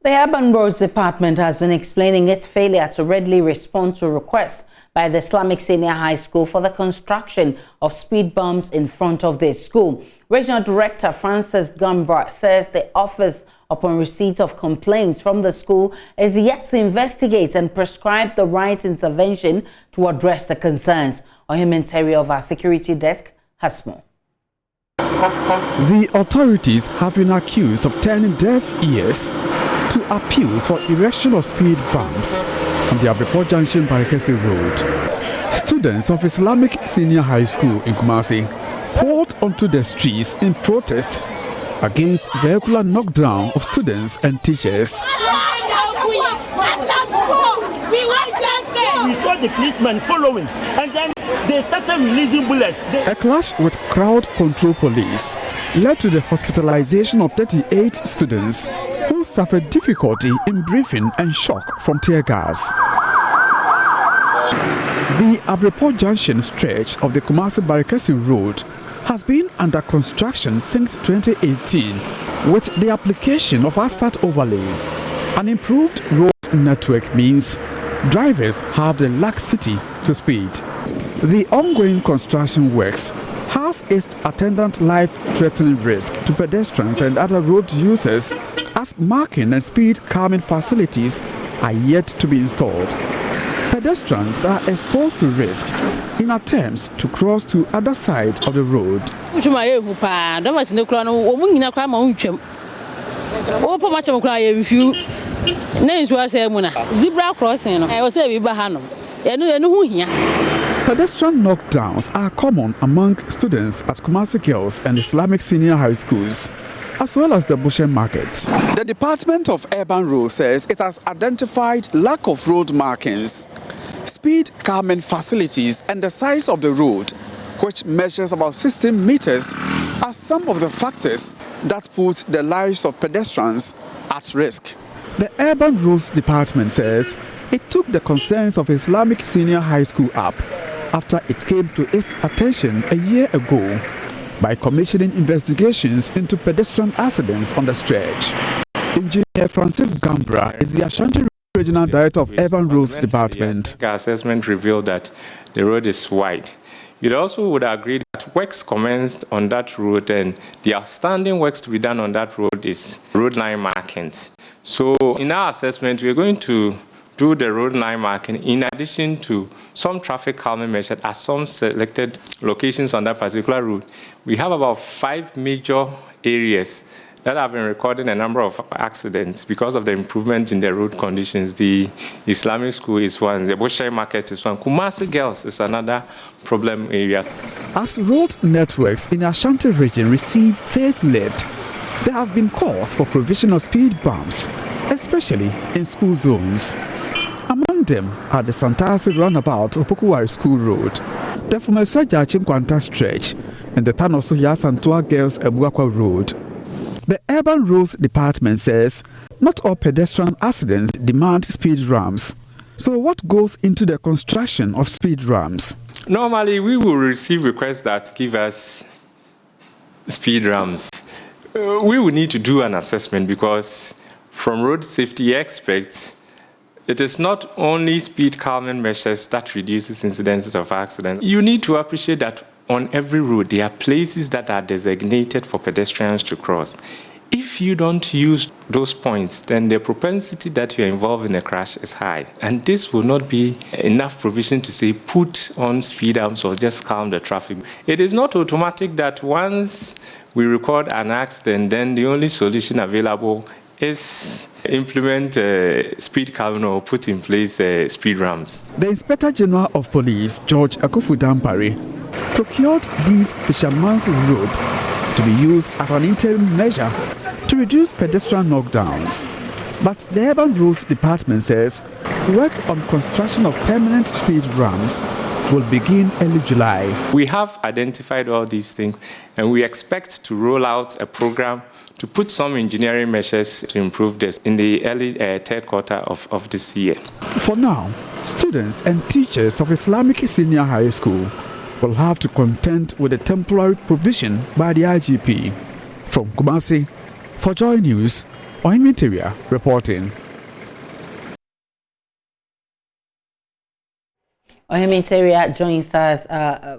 The Urban Roads Department has been explaining its failure to readily respond to requests by the Islamic Senior High School for the construction of speed bumps in front of their school. Regional Director Francis Gambra says the office, upon receipt of complaints from the school, is yet to investigate and prescribe the right intervention to address the concerns. Ohim Terry of our security desk has more. The authorities have been accused of turning deaf ears to appeals for erection of speed bumps on the Abreport Junction Barikesi Road. Students of Islamic Senior High School in Kumasi poured onto the streets in protest against vehicular knockdown of students and teachers. We saw the policemen following, and then they started releasing bullets. A clash with crowd control police led to the hospitalization of 38 students who suffered difficulty in breathing and shock from tear gas. The Abreport Junction stretch of the Kumasi Barikesi Road has been under construction since 2018 with the application of asphalt overlay. An improved road network means drivers have the laxity to speed. The ongoing construction works has its attendant life-threatening risk to pedestrians and other road users as marking and speed calming facilities are yet to be installed. Pedestrians are exposed to risk in attempts to cross to other side of the road. Zebra crossing. I was saying Pedestrian knockdowns are common among students at Kumasi Girls and Islamic Senior High Schools, as well as the Bushen markets. The Department of Urban Roads says it has identified lack of road markings, speed calming facilities, and the size of the road, which measures about 16 meters, as some of the factors that put the lives of pedestrians at risk. The Urban Roads Department says it took the concerns of Islamic Senior High School up after it came to its attention a year ago by commissioning investigations into pedestrian accidents on the stretch. Engineer Francis Gambra is the Ashanti Regional Director of Urban Roads Department. Our assessment revealed that the road is wide. You also would agree that works commenced on that road, and the outstanding works to be done on that road is road line markings. So in our assessment, we're going to do the road line marking in addition to some traffic calming measures at some selected locations on that particular route. We have about 5 major areas that have been recording a number of accidents because of the improvement in the road conditions. The Islamic school is one, the Bushen market is one, Kumasi Girls is another problem area. As road networks in Ashanti region receive facelift, there have been calls for provision of speed bumps, especially in school zones. Among them are the Santasi roundabout Opokuwari School Road, the Fumesaja Chinkwanta stretch, and the Tanosoya Santua Girls Ebuakwa Road. The Urban Roads Department says not all pedestrian accidents demand speed ramps. So what goes into the construction of speed ramps? Normally, we will receive requests that give us speed ramps. We will need to do an assessment because from road safety experts, it is not only speed calming measures that reduces incidences of accidents. You need to appreciate that on every road, there are places that are designated for pedestrians to cross. If you don't use those points, then the propensity that you're involved in a crash is high. And this will not be enough provision to say put on speed bumps or just calm the traffic. It is not automatic that once we record an accident, then the only solution available is implement speed calming or put in place speed ramps. The Inspector General of Police, George Akufu-Dampare, procured this fisherman's rope to be used as an interim measure to reduce pedestrian knockdowns. But the Urban Roads Department says work on construction of permanent speed ramps will begin early July. We have identified all these things, and we expect to roll out a program to put some engineering measures to improve this in the early third quarter of this year. For now, students and teachers of Islamic Senior High School will have to contend with a temporary provision by the IGP. From Kumasi, for Joy News, Ohimiteria reporting. Ohimiteria joins us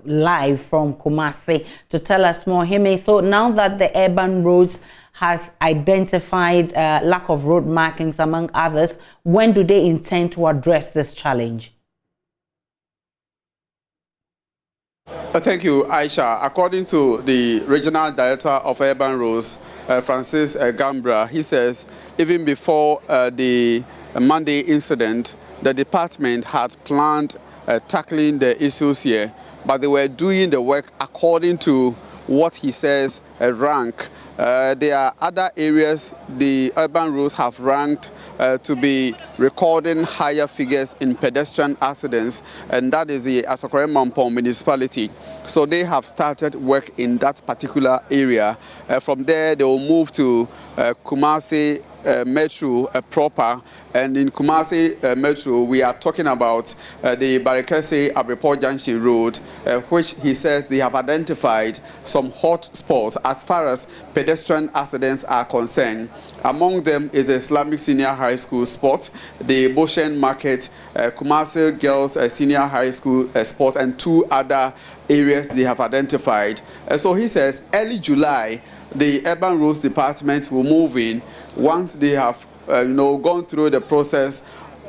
live from Kumasi to tell us more. Ohimi, so now that the urban roads has identified lack of road markings among others, when do they intend to address this challenge? Thank you, Aisha. According to the Regional Director of Urban Roads, Francis Gambra, he says even before the Monday incident, the department had planned tackling the issues here, but they were doing the work according to what he says rank. There are other areas the urban roads have ranked to be recording higher figures in pedestrian accidents, and that is the Asokore Mampong municipality. So they have started work in that particular area. From there, they will move to Kumasi Metro proper, and in Kumasi Metro we are talking about the Barikese Abreport Junction Road, which he says they have identified some hot spots as far as pedestrian accidents are concerned. Among them is the Islamic Senior High School spot, the Boshen Market, Kumasi Girls Senior High School spot, and 2 other areas they have identified. So he says early July the Urban Roads Department will move in once they have gone through the process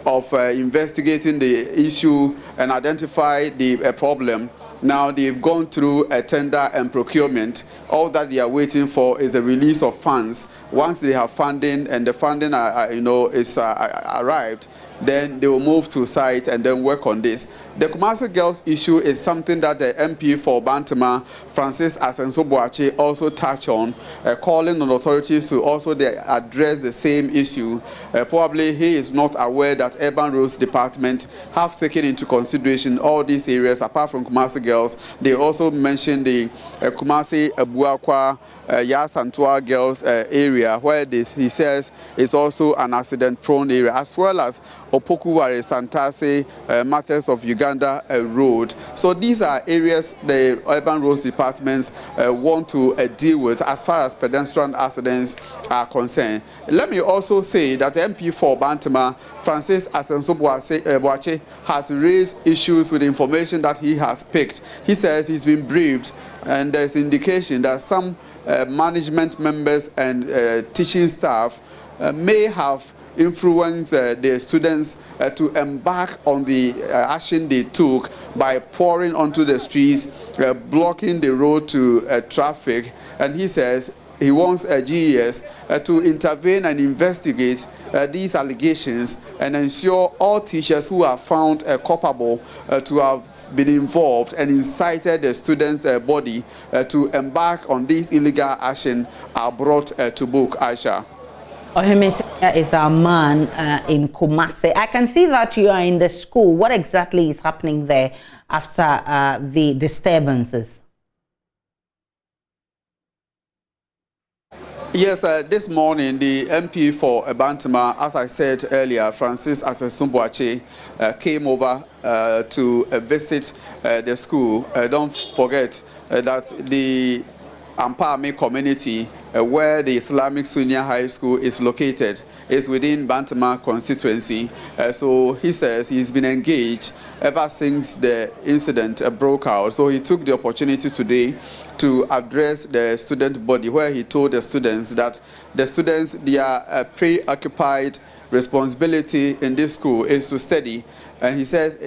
of investigating the issue and identify the problem. Now they've gone through a tender and procurement. All that they are waiting for is the release of funds. Once they have funding and the funding is arrived, then they will move to site and then work on this. The Kumasi Girls issue is something that the MP for Bantama, Francis Asenso-Boakye, also touched on, calling on authorities to also address the same issue. Probably he is not aware that Urban Roads Department have taken into consideration all these areas apart from Kumasi Girls. They also mentioned the Kumasi Abuakwa Yasantua Girls area, where he says is also an accident-prone area, as well as Opokuware Santase Matters of Uganda Road. So these are areas the Urban Roads Departments want to deal with as far as pedestrian accidents are concerned. Let me also say that the MP for Bantama, Francis Asenso-Boakye, has raised issues with information that he has picked. He says he's been briefed and there's indication that some management members and teaching staff may have influenced the students to embark on the action they took by pouring onto the streets, blocking the road to traffic. And he says he wants GES to intervene and investigate these allegations and ensure all teachers who are found culpable to have been involved and incited the students' body to embark on this illegal action are brought to book, Aisha. Ohimiteria is a man in Kumasi. I can see that you are in the school. What exactly is happening there after the disturbances? Yes, this morning the MP for Bantama, as I said earlier, Francis Asenso-Boakye, came over to visit the school. Don't forget that the Ampame community, where the Islamic Senior High School is located, is within Bantama constituency. So he says he's been engaged ever since the incident broke out. So he took the opportunity today to address the student body, where he told the students that their preoccupied responsibility in this school is to study. And he says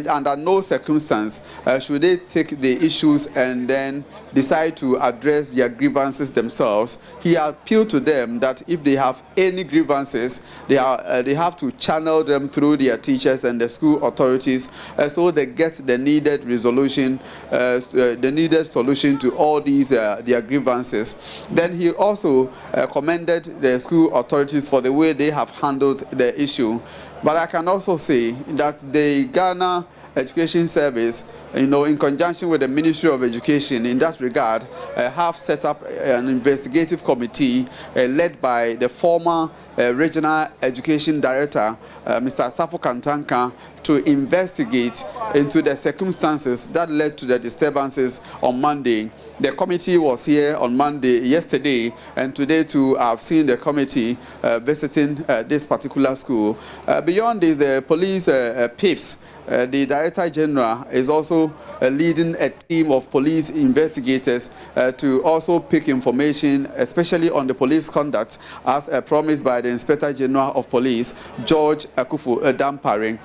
under no circumstance should they take the issues and then decide to address their grievances themselves. He appealed to them that if they have any grievances, they have to channel them through their teachers and the school authorities so they get the needed resolution, the needed solution to all these their grievances. Then he also commended the school authorities for the way they have handled the issue. But I can also say that the Ghana Education Service, in conjunction with the Ministry of Education in that regard, have set up an investigative committee led by the former Regional Education Director, Mr. Safo Kantanka, to investigate into the circumstances that led to the disturbances on Monday. The committee was here on yesterday, and today too I've seen the committee visiting this particular school. Beyond this, the police PIPS, the Director General, is also leading a team of police investigators to also pick information, especially on the police conduct, as promised by the Inspector General of Police, George Akufu-Dampare.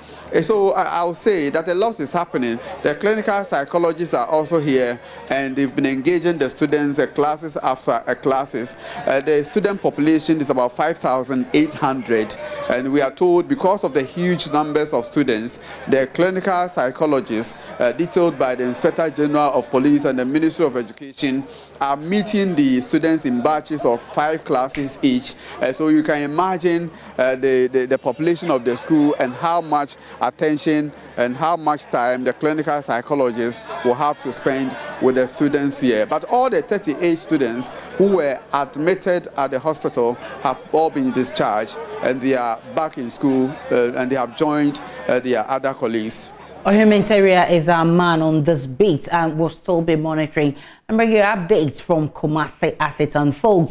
So I'll say that a lot is happening. The clinical psychologists are also here, and they've been engaging the students classes after classes. The student population is about 5,800, and we are told because of the huge numbers of students, the clinical psychologists detailed by the Inspector General of Police and the Ministry of Education are meeting the students in batches of 5 classes each. So you can imagine the population of the school and how much attention and how much time the clinical psychologists will have to spend with the students here. But all the 38 students who were admitted at the hospital have all been discharged, and they are back in school and they have joined their other colleagues. Ohimenteria is our man on this beat and will still be monitoring and bring you updates from Kumasi as it unfolds.